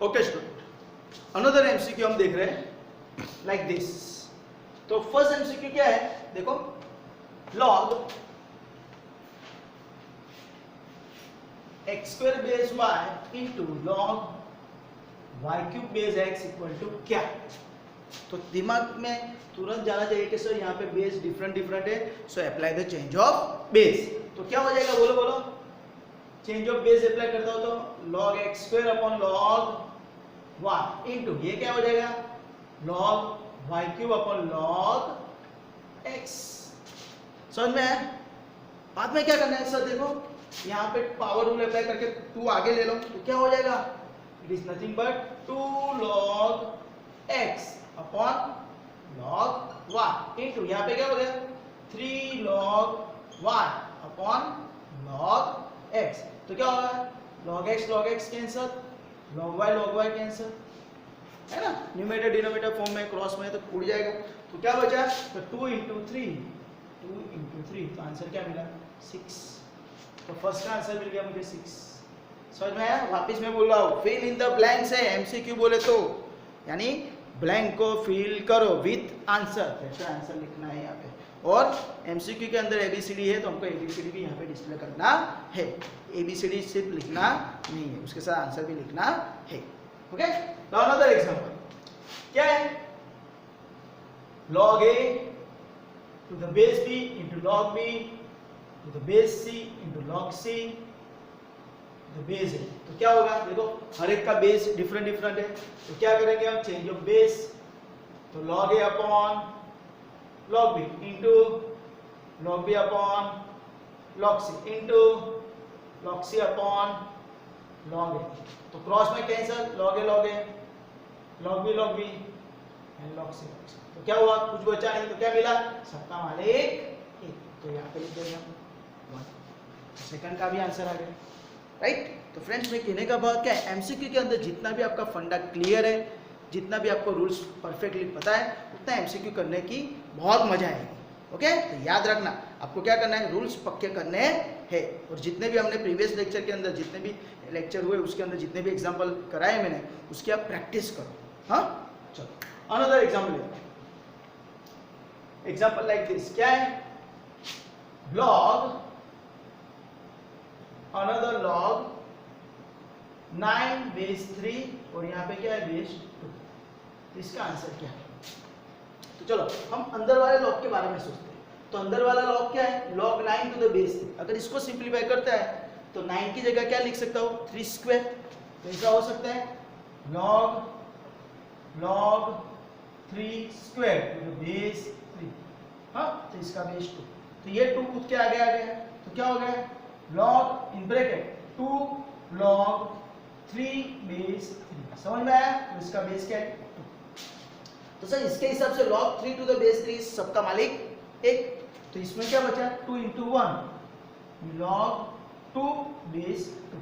Okay student, another MCQ हम देख रहे हैं लाइक दिस। तो फर्स्ट एमसीक्यू क्या है, देखो, log x square base y into log y cube base x equal to क्या। तो दिमाग में तुरंत जाना चाहिए कि सर यहाँ पे बेस डिफरेंट है, so apply the change of base. तो क्या हो जाएगा, बोलो बोलो, चेंज ऑफ बेस अप्लाई करता हो तो log x square upon log y into ये क्या हो जाएगा, log y cube upon log x। समझ में है? बाद में क्या करना है सर, देखो यहाँ पे पावर रूल अप्लाई करके 2 आगे ले लो तो क्या हो जाएगा, it is nothing but 2 log x upon log y into यहाँ पे क्या हो गया 3 log y upon log x। तो क्या होगा, log x cancel, log y cancel, है ना, न्यूमरेटर डिनोमिनेटर फॉर्म में क्रॉस में तो उड़ जाएगा। तो क्या बचा, तो 2 इंटू 3, तो आंसर क्या मिला 6। तो फर्स्ट का आंसर मिल गया मुझे 6। समझ में आया? वापस मैं बोल रहा हूँ, फिल इन द ब्लैंक्स है, एमसीक्यू बोले तो यानी ब्लैंक को फिल करो विथ आंसर, ऐसा आंसर लिखना है यहाँ पे। और एमसीक्यू के अंदर एबीसीडी है तो हमको एबीसीडी भी यहाँ पे डिस्प्ले करना है, एबीसीडी सिर्फ लिखना नहीं है, उसके साथ आंसर भी लिखना है। ओके, नाउ अनदर एग्जांपल क्या है, log a to the base b into log b to the base c into log c to the base a। तो क्या होगा, देखो हर एक का बेस डिफरेंट है, तो क्या करेंगे हम, चेंज ऑफ बेस, तो log a upon log b into log b upon log c into log c upon log a। तो क्रॉस में cancel, log a log b and log c। तो क्या हुआ, कुछ बचा नहीं, तो क्या मिला, सबका मालिक एक। तो यहाँ पे लिख देंगे हम 1। सेकंड का भी आंसर आ गया, राइट। तो फ्रेंड्स मैं कहने का बात क्या है, एमसीक्यू के अंदर जितना भी आपका फंडा क्लियर है, जितना भी आपको रूल्स परफेक्टली पता है, उतना एमसीक्यू करने की बहुत मजा आएगी। ओके, तो याद रखना आपको क्या करना है, रूल्स पक्के करने हैं। और जितने भी हमने प्रीवियस लेक्चर के अंदर जितने भी लेक्चर हुए उसके अंदर जितने भी एग्जाम्पल कराए मैंने, उसकी आप प्रैक्टिस करो। हाँ, चलो अनदर एग्जाम्पल लेते हैं। एग्जाम्पल लाइक दिस, क्या है, log अनदर log 9 बेस 3 और यहाँ पे क्या है बेस 2। तो इसका आंसर क्या है, तो चलो हम अंदर वाले लॉग के बारे में सोचते हैं। तो अंदर वाला लॉग क्या है, log 9 टू द बेस 3। अगर इसको सिंप्लीफाई करता है तो 9 की जगह क्या लिख सकता हूँ, 3 स्क्वायर। तो ऐसा हो सकता है log 3 square to the base 3। हाँ, तो इसका बेस 2। तो ये 2 कूद के आगे आ गया, तो क्या हो गया, log in bracket 2 log 3 base 3। समझ में आया? तो इसका बेस क्या है 2। तो सर इसके हिसाब से log 3 टू द बेस 3 सबका मालिक 1। तो इसमें क्या बचा, 2 इंटू 1 log 2 बेस 2,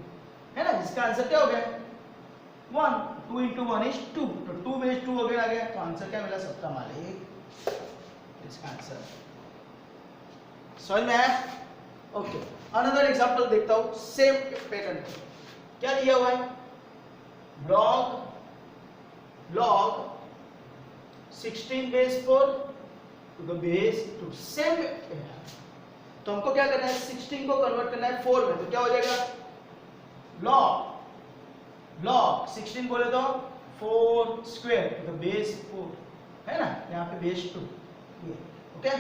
है ना, जिसका आंसर क्या हो गया 1। 2 इंटू 1 इज 2, तो 2 बेस 2 वगैरह आ गया। तो आंसर क्या मिला, सबका मालिक, इसका आंसर। समझ में आया? ओके, अनदर एग्जांपल देखता हूं, सेम पैटर्न। क्या दिया हुआ है, log 16 base 4 to the base 2। Same. तो हमको क्या करना है, 16 को कन्वर्ट करना है 4 में। तो क्या हो जाएगा, log 16 बोले तो 4 स्क्वायर टू द बेस 4, है ना, यहाँ पे बेस 2 ये। ओके,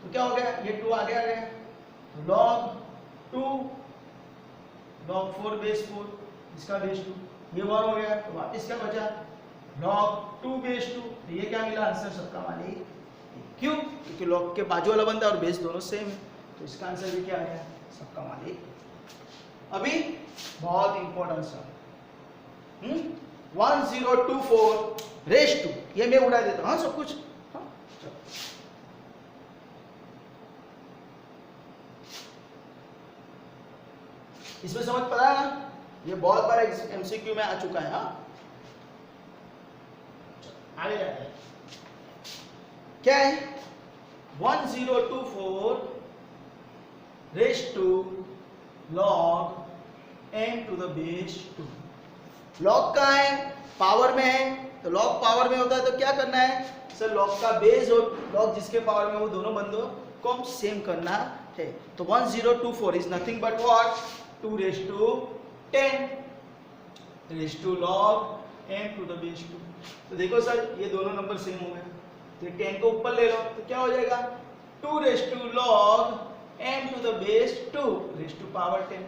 तो क्या हो गया, ये 2 आगे आ गया, तो log 4 बेस 4, इसका बेस 2, ये 1 हो गया। तो वापस क्या बचा, log 2 बेस 2। तो ये क्या मिला, आंसर सबका मालिक। क्यों, क्योंकि log के बाजू वाला बनता है और बेस दोनों सेम है। तो इसका आंसर भी क्या आ गया, सबका मालिक। अभी बहुत इंपॉर्टेंट सा 1024 रेस 2, ये मैं उड़ा देता हूँ। हाँ, सब कुछ। हाँ, चलो इसमें समझ पड़ा है ना, ये बहुत बार एमसीक्यू में आ चुका है। हाँ, आगे जाते हैं। क्या है, 1024 raise 2 log n to the base 2। Log कहाँ है, पावर में है, तो लॉग पावर में होता है तो क्या करना है सर, लॉग का बेस और लॉग जिसके पावर में वो दोनों बंदों को हम सेम करना है। तो 1024 is nothing but what 2 raised to 10 raised to log m to the base 2। तो देखो सर ये दोनों नंबर सेम हो गए, तो 10 को ऊपर ले लो तो क्या हो जाएगा 2 raised to log m to the base 2 raised to power 10।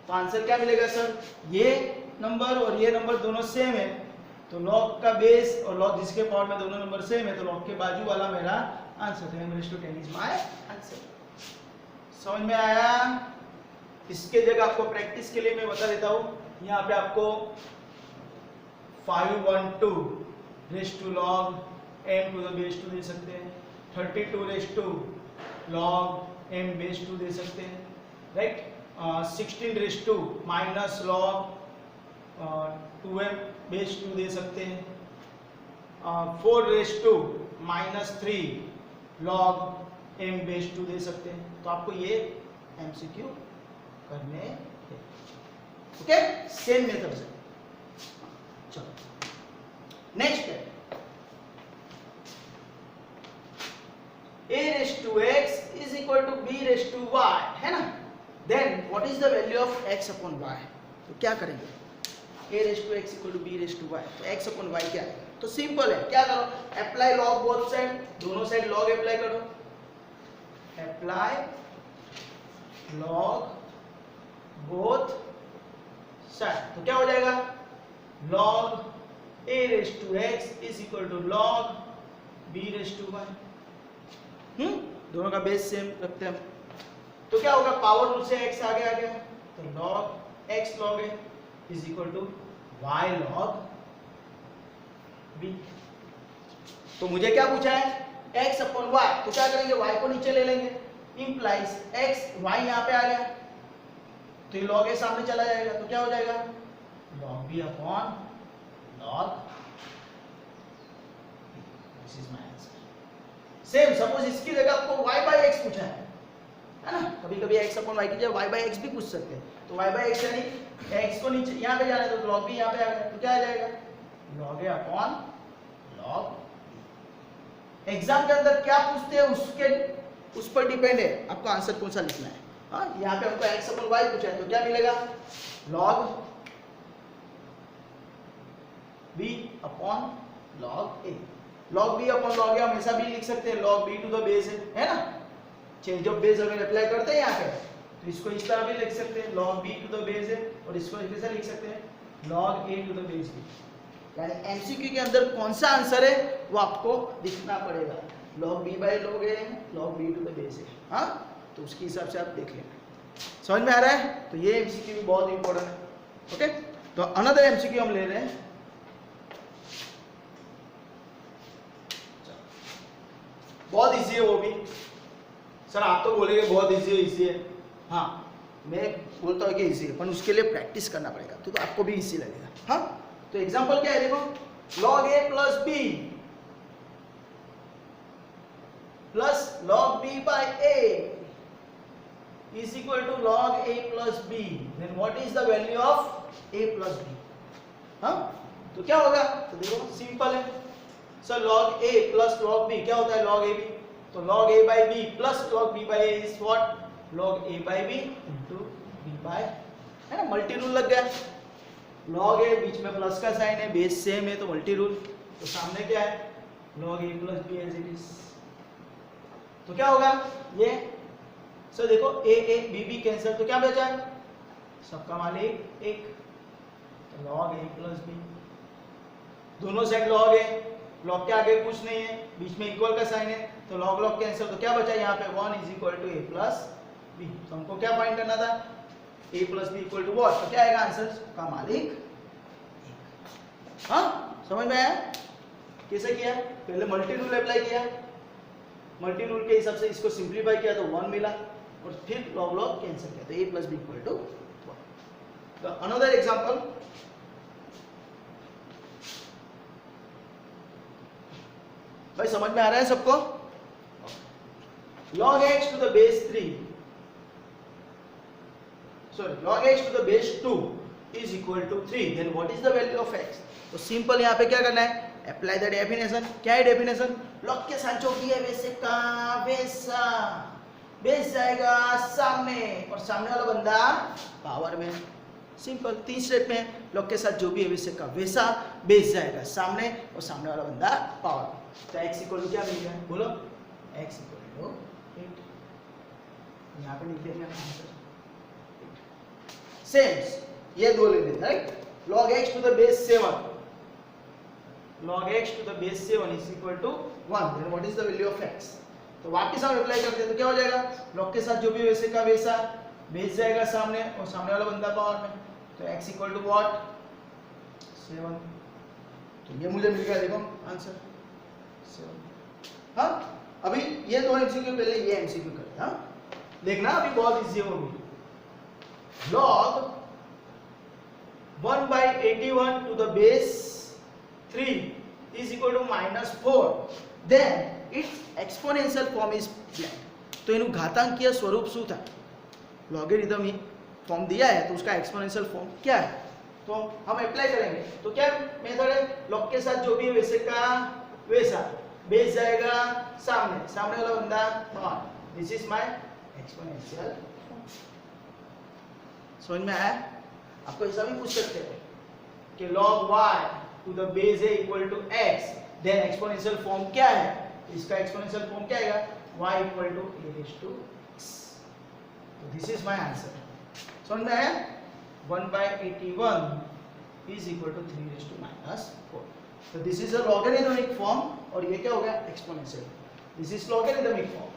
तो आंसर क्या मिलेगा सर, ये नंबर और ये नंबर दोनों सेम है, तो लॉग का बेस और लॉग जिसके पावर में दोनों नंबर सेम है, तो लॉग के बाजू वाला मेरा आंसर है, m raised to 10 is my answer. समझ में आया? इसके जगह आपको प्रैक्टिस के लिए मैं बता देता हूँ, यहाँ पे आपको 512 raised to log m to the base 2 दे सकते हैं, 32 raised to log m base 2 दे सकते हैं, right. 16 raised to minus log 2m base 2 दे सकते हैं, 4 raised to minus 3 log m base 2 दे सकते हैं। तो आपको ये MCQ करने हैं, ओके, सेम मेथड से। चलो नेक्स्ट है a raised to x is equal to b raised to y, है ना। Then what is the value of x upon y, तो क्या करेंगे a raised to x equal to b raised to y, तो x upon y क्या है, तो simple है, क्या करो अप्लाई लॉग बोथ साइड, दोनों साइड लॉग अप्लाई करो, अप्लाई लॉग बोथ साइड, तो क्या हो जाएगा log a raised to x is equal to log b raised to y। दोनों का बेस सेम रखते हैं हम, तो क्या होगा पावर रूल से x आगे आ गया, तो log x log a is equal to y log b। तो मुझे क्या पूछा है x अपॉन y, तो क्या करेंगे y को नीचे ले लेंगे, इंप्लाइज x y यहाँ पे आ गया, तो ये log a सामने चला जाएगा, तो क्या हो जाएगा log b upon log, this is my answer. Same suppose इसकी जगह आपको y by x पूछा है ना, कभी कभी x अपॉन y की जगह y by x भी पूछ सकते हैं, तो y by x यानी x को नीचे यहाँ पे जाना है, तो log b यहाँ पे आ गया, तो क्या आ जाएगा log a upon log। Exam के अंदर क्या पूछते हैं उसके उस पर डिपेंड है आपको आंसर कौन सा लिखना है। हाँ, यहाँ पे हमको x अपॉन y पूछा है, तो क्या मिलेगा log b upon log a। log b upon log a हमेशा भी लिख सकते हैं, log b to the base है ना, चेंज ऑफ बेस अगर अप्लाई करते हैं यहाँ पे, तो इसको इस तरह भी लिख सकते हैं log b to the base है, और इसको कैसे लिख सकते हैं log a to the base b। यानी MCQ के अंदर कौन सा आंसर है वो आपको दिखना पड़ेगा, log b by log a log b to the base है। हाँ, तो उसके हिसाब से आप देख लेना। समझ में आ रहा है? तो ये MCQ भी बहुत इंपॉर्टेंट है। ओके, तो अनदर MCQ हम ले रहे हैं, बहुत इजी है वो भी। सर आप तो बोलेंगे बहुत इजी है, हाँ मैं बोलता हूँ कि इजी है, पर उसके लिए प्रैक्टिस करना पड़ेगा, तो आपको भी इजी लगेगा। हाँ, तो एग्जांपल क्या है देखो, log a plus b plus log b by a is equal to log a plus b, then what is the value of a plus b? हाँ, तो क्या होगा, तो देखो सिंपल है sir, log a plus log b क्या होता है log a b, तो log a by b plus log b by a is what log a by b into b by, है ना, मल्टी रूल लग गया, log a बीच में plus का साइन है, बेस सेम है, तो मल्टी रूल, तो सामने क्या है log a plus b as it is, तो क्या होगा ये सर देखो a a b b cancel, तो क्या बचा सबका मालिक एक, तो log a प्लस b, दोनों साइड log है, log के आगे कुछ नहीं है, बीच में इक्वल का साइन है, तो log log कैंसिल, तो क्या बचा यहाँ पे 1 is equal to a plus b। तो हमको क्या फाइंड करना था a plus b equal to what, तो क्या आएगा आंसर का मालिक। हाँ, समझ में आया कैसे किया, पहले मल्टी रूल अप्लाई किया, मल्टी रूल के हिसाब से इसको सिंप्लीफाई किया तो 1 मिला, और फिर log log कैंसिल किया, तो a plus b equal to 1। तो अनदर एग्जांपल, भाई समझ में आ रहा है सबको, log x to the base 3 log x to the base 2 is equal to 3, then what is the value of x? तो सिंपल यहाँ पे क्या करना है, अप्लाई द डेफिनेशन. क्या है डेफिनेशन? लॉग के साथ जो भी है वैसे का वैसा, बेस जाएगा सामने और सामने वाला बंदा पावर में. सिंपल 3 स्टेप में लॉग के साथ जो भी है वैसे का वैसा, बेस जाएगा सामने और सामने वाला बंदा पावर में. तो x इक्वल टू क्या मिल गया, बोलो? x equal to 8. यहाँ पे लिख देंगे आंसर. सेम ये दो ले लेते हैं, right? log x to the base 7, log x to the base 7 is equal to 1, then what is the value of x? तो वापस हम अप्लाई करते हैं तो क्या हो जाएगा, log के साथ जो भी वैसे का वैसा, बेस जाएगा सामने और सामने वाला बंदा पावर में. तो x इक्वल टू व्हाट, 7. तो ये मुझे मिल गया, देखो आंसर 7. हाँ, अभी ये दो एमसीक्यू, पहले ये एमसीक्यू करते हैं. हाँ देखना, अभी बहुत इजी होगी. log 1 by 81 to the base 3 is equal to -4, then its exponential form is blank. तो इनु घातांकीय स्वरूप શું था? लॉगरिथमिक फॉर्म दिया है तो उसका एक्सपोनेंशियल फॉर्म क्या है, तो हम अप्लाई करेंगे. तो क्या मेथड है, लॉग के साथ जो भी है वैसे का वैसा, बेस जाएगा सामने, सामने वाला बंदा power. This is my exponential form. समझ में आया? आपको ऐसा भी पूछ सकते हैं कि log y to the base a equal to x, then exponential form क्या है? इसका एक्सपोनेंशियल फॉर्म क्या आएगा, y equal to a raised to x. तो दिस इज माय आंसर. समझ में आया? 1 by 81 is equal to 3 raised to -4. तो this is a logarithmic form और ये क्या हो गया, exponential. This is logarithmic form.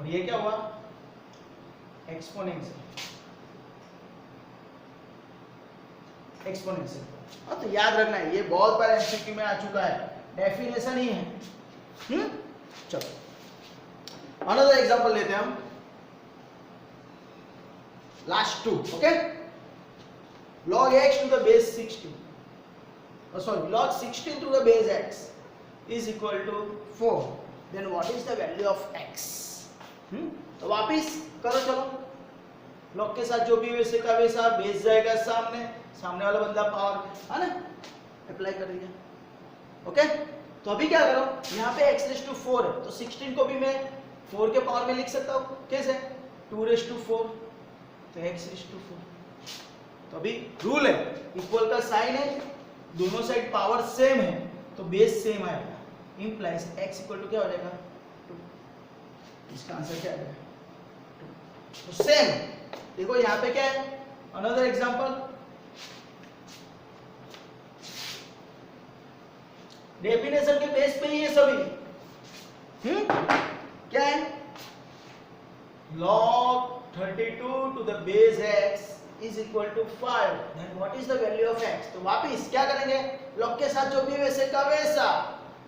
और ये क्या हुआ, एक्सपोनेंशियल. एक्सपोनेंशियल. हाँ तो याद रखना है, ये बहुत बार एमसीक्यू में आ चुका है, डेफिनेशन ही है. चलो अनदर एग्जांपल लेते हैं हम, last 2. Okay, log x to the base 16, log 16 to the base x is equal to 4, then what is the value of x? तो वापिस करो, चलो. लॉग के साथ जो भी वैसे का वैसा, बेस जाएगा सामने, सामने वाला बंदा पावर में, है ना? अप्लाई कर दिया. ओके, तो अभी क्या करो, यहाँ पे x रेज़ टू 4 है तो 16 को भी मैं 4 के पावर में लिख सकता हूँ. कैसे? 2 रेज़ टू 4, तो x रेज़ टू 4. तो अभी रूल है, इक्वल का साइन है, दोनों साइड पावर सेम है तो बेस सेम आएगा. इंप्लाइज x इक्वल टू क्या हो जाएगा, 2. इसका आंसर क्या है, 2. तो सेम देखो यहाँ पे क्या है, अनदर एग्जांपल. डेफिनेशन के बेस पे ही है सभी. क्या है, log 32 to the base x is equal to 5, then what is the value of x? तो वापिस क्या करेंगे, log के साथ जो भी वैसे का वैसा,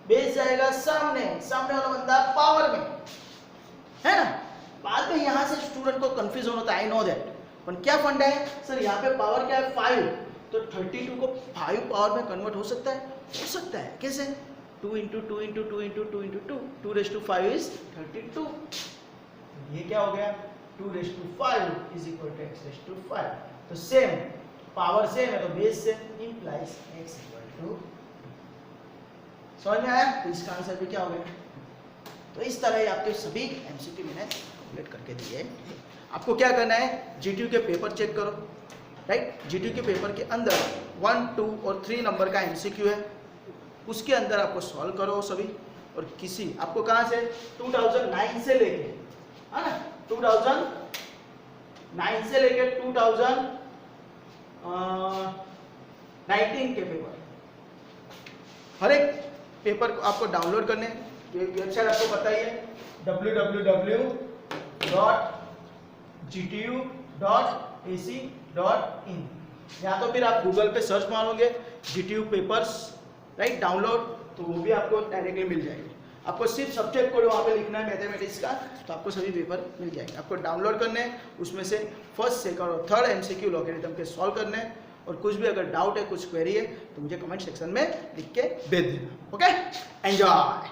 बेस जाएगा सामने, सामने वाला बंदा पावर में, है ना? बाद में यहाँ से स्टूडेंट को कंफ्यूज होता है, आई नो दैट. पर क्या फंडा है सर, यहाँ पे पावर क्या है, 5, तो 32 को 5 पावर में कन्वर्ट हो सकता है? हो सकता है. कैसे? 2 into 2 into 2 into 2 into 2, 2 raised to 5 is 32. ये क्या हो गया, 2 raised to 5 is equal to x raised to 5. तो सेम पावर सेम है तो base same, implies x equal to 2. समझ में आया? तो इसका आंसर भी क्या हो गया. तो इस तरह ही आपके सभी एमसीक्यू मैंने कंप्लीट करके दिए. आपको क्या करना है, जीटीयू के पेपर चेक करो, राइट? जीटीयू के पेपर के अंदर 1, 2 और 3 नंबर का एमसीक्यू है, उसके अंदर आपको सॉल्व करो सभी. और किसी आपको कहाँ से 2009 से लेके, है ना, 2009 से लेके 2019 के पेपर, हर एक पेपर को आपको डाउनलोड करने. वेबसाइट आपको पता ही है, www.gtu.ac.in. या तो फिर आप गूगल पे सर्च मारोगे जीटीयू पेपर्स, राइट, डाउनलोड, तो वो भी आपको डायरेक्टली मिल जाएगी. आपको सिर्फ सब्जेक्ट कोड वहाँ पे लिखना है मैथमेटिक्स का, तो आपको सभी पेपर मिल जाएंगे. आपको डाउनलोड करने हैं, उसमें से फर्स्ट, सेकंड और थर्ड एमसीक्यू लॉगरिथम के सॉल्व करने हैं. और कुछ भी अगर डाउट है, कुछ क्वेरी है तो मुझे कमेंट सेक्शन में लिख के भेज देना. Okay, enjoy.